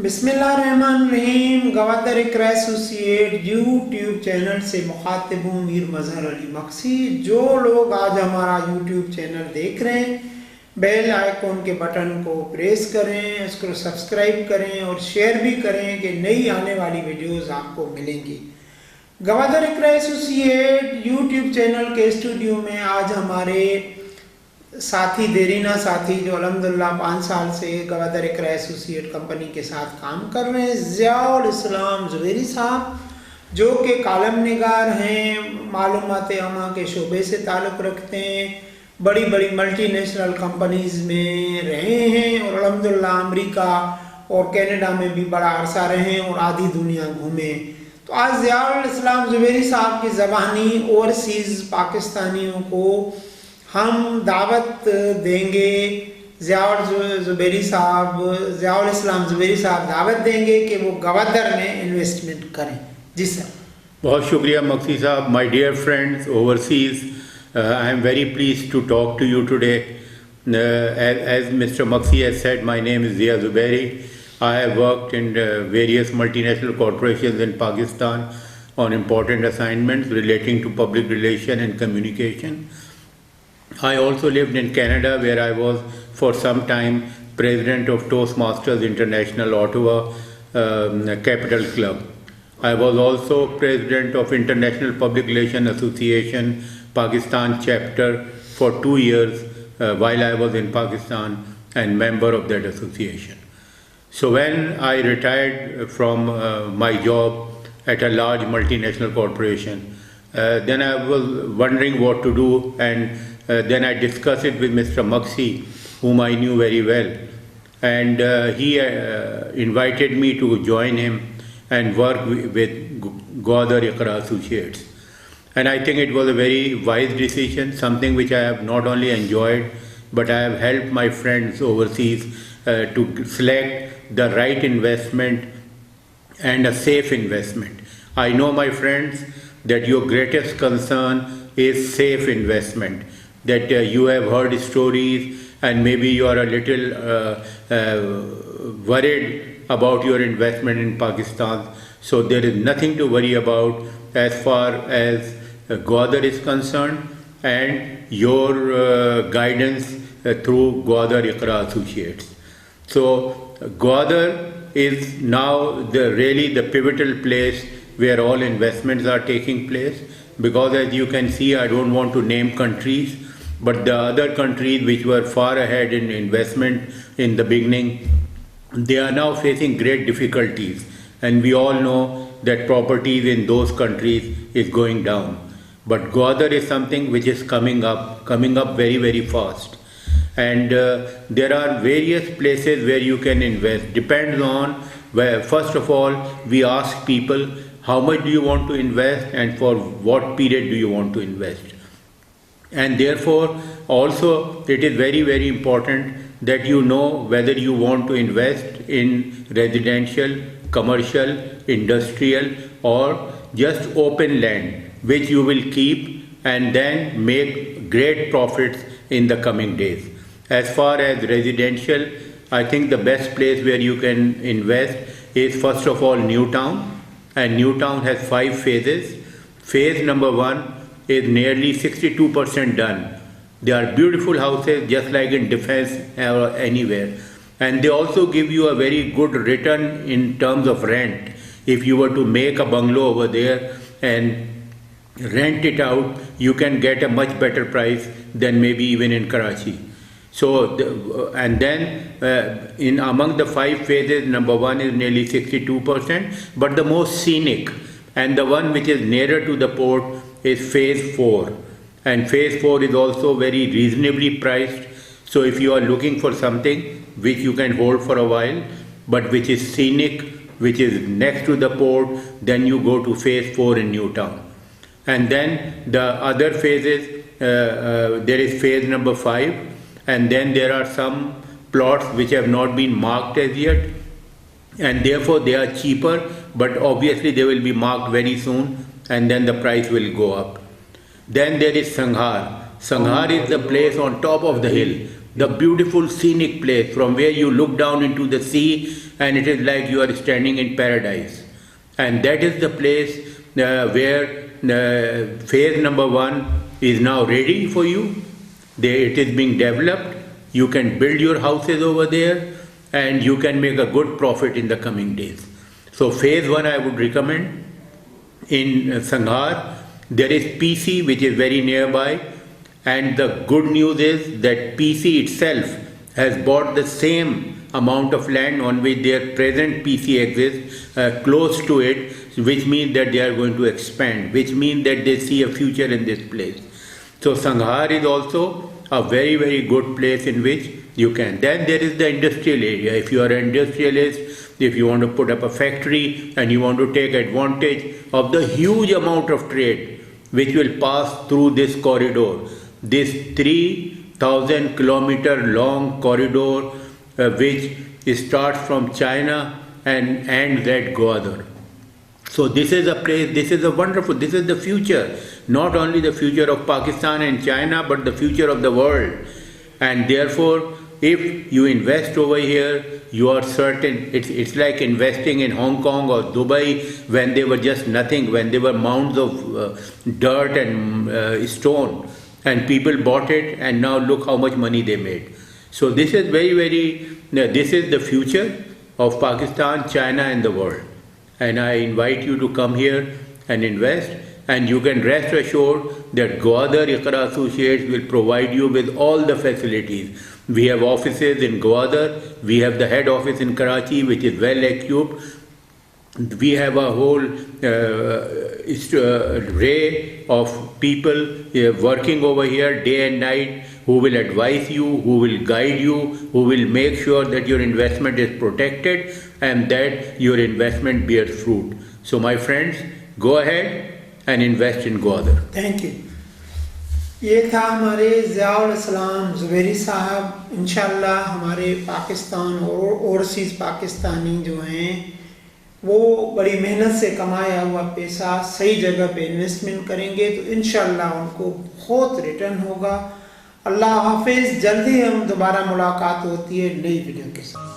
बिस्मिल्लाहिर्रहमानिर्रहीम। गवादर इकरा associate YouTube channel से मुखातिब हूँ मीर मजहर अली मक्सी। जो लोग आज हमारा यूट्यूब चैनल देख रहे हैं, बेल आइकॉन के बटन को प्रेस करें, इसको सब्सक्राइब करें और शेयर भी करें कि नई आने वाली वीडियोस आपको मिलेंगी। गवादर इकरा एसोसिएट यूट्यूब चैनल के स्टूडियो में आज हमारे साथी देरीना साथी जो अल्हम्दुलिल्लाह 5 साल से गवादर इकरा एसोसिएट कंपनी के साथ काम कर रहे हैं, ज़िया-ul-islam ज़ुबेरी साहब, जो कि कालम निगार हैं, मालूमात अमा के शोबे से ताल्लुक़ रखते हैं, बड़ी बड़ी मल्टीनेशनल कंपनीज़ में रहे हैं और अल्हम्दुलिल्लाह अमेरिका और कनाडा में भी बड़ा अरसा रहे हैं और आधी दुनिया घूमे। तो आज ज़िया-ul-islam ज़ुबेरी साहब की ज़बानी ओवरसीज़ पाकिस्तानियों को हम दावत देंगे। ज़िया-ul-islam ज़ुबेरी साहब दावत देंगे कि वो गवादर में इन्वेस्टमेंट करें। जी सर। बहुत शुक्रिया मक्सी साहब। My dear friends overseas, I am very pleased to talk to you today. As Mr. Maksi has said, my name is Zia-ul-islam. I have worked in various multinational corporations in Pakistan on important assignments relating to public relation and communication. I also lived in Canada, where I was for some time president of Toastmasters International Ottawa Capital Club. I was also president of International Public Relations Association Pakistan chapter for 2 years while I was in Pakistan and member of that association. So when I retired from my job at a large multinational corporation, then I was wondering what to do, and then I discussed it with Mr. Maksi, whom I knew very well, and he invited me to join him and work with Gwadar Iqra Associates. And I think it was a very wise decision, something which I have not only enjoyed, but I have helped my friends overseas to select the right investment and a safe investment. I know, my friends, that your greatest concern is safe investment, that you have heard stories and maybe you are a little worried about your investment in Pakistan. So there is nothing to worry about as far as Gwadar is concerned, and your guidance through Gwadar Iqra Associates. So Gwadar is now really the pivotal place where all investments are taking place, because as you can see, I don't want to name countries, but the other countries which were far ahead in investment in the beginning, they are now facing great difficulties, and we all know that properties in those countries is going down. But Gwadar is something which is coming up very, very fast. And there are various places where you can invest. Depends on where, first of all, we ask people how much do you want to invest and for what period do you want to invest. And therefore also it is very, very important that you know whether you want to invest in residential, commercial, industrial, or just open land which you will keep and then make great profits in the coming days. As far as residential, I think the best place where you can invest is first of all Newtown, and Newtown has 5 phases. Phase number 1 is nearly 62% done. They are beautiful houses just like in Defense or anywhere, and they also give you a very good return in terms of rent. If you were to make a bungalow over there and rent it out, you can get a much better price than maybe even in Karachi. So and then in among the 5 phases, number 1 is nearly 62%, but the most scenic and the one which is nearer to the port is phase 4, and phase 4 is also very reasonably priced. So if you are looking for something which you can hold for a while but which is scenic, which is next to the port, then you go to phase 4 in Newtown. And then the other phases, there is phase number 5, and then there are some plots which have not been marked as yet, and therefore they are cheaper, but obviously they will be marked very soon, and then the price will go up. Then there is Sanghar. Sanghar is the place on top of the hill. the beautiful scenic place from where you look down into the sea and it is like you are standing in paradise. And that is the place where phase number 1 is now ready for you. It is being developed. You can build your houses over there and you can make a good profit in the coming days. So phase 1 I would recommend. In Sanghar, there is PC which is very nearby, and the good news is that PC itself has bought the same amount of land on which their present PC exists, close to it, which means that they are going to expand, which means that they see a future in this place. So Sanghar is also a very, very good place in which you can. Then there is the industrial area. If you are an industrialist, if you want to put up a factory and you want to take advantage of the huge amount of trade which will pass through this corridor, this 3,000 kilometer long corridor which starts from China and ends at Gwadar. So this is a place, this is the future, not only the future of Pakistan and China, but the future of the world. And therefore, if you invest over here, you are certain, it's like investing in Hong Kong or Dubai when they were just nothing, when they were mounds of dirt and stone, and people bought it, and now look how much money they made. So this is this is the future of Pakistan, China and the world. And I invite you to come here and invest, and you can rest assured that Gwadar Iqra Associates will provide you with all the facilities. We have offices in Gwadar, we have the head office in Karachi which is well equipped. We have a whole array of people working over here day and night who will advise you, who will guide you, who will make sure that your investment is protected and that your investment bears fruit. So my friends, go ahead and invest in Gwadar. Thank you. ये था हमारे ज़िया-उल-इस्लाम ज़ुबेरी साहब। इंशाल्लाह हमारे पाकिस्तान और overseas Pakistani जो हैं वो बड़ी मेहनत से कमाया हुआ पैसा सही जगह पे इन्वेस्टमेंट करेंगे तो इंशाल्लाह उनको बहुत रिटर्न होगा। अल्लाह हाफिज़। जल्दी हम दोबारा मुलाकात होती है नई वीडियो के साथ।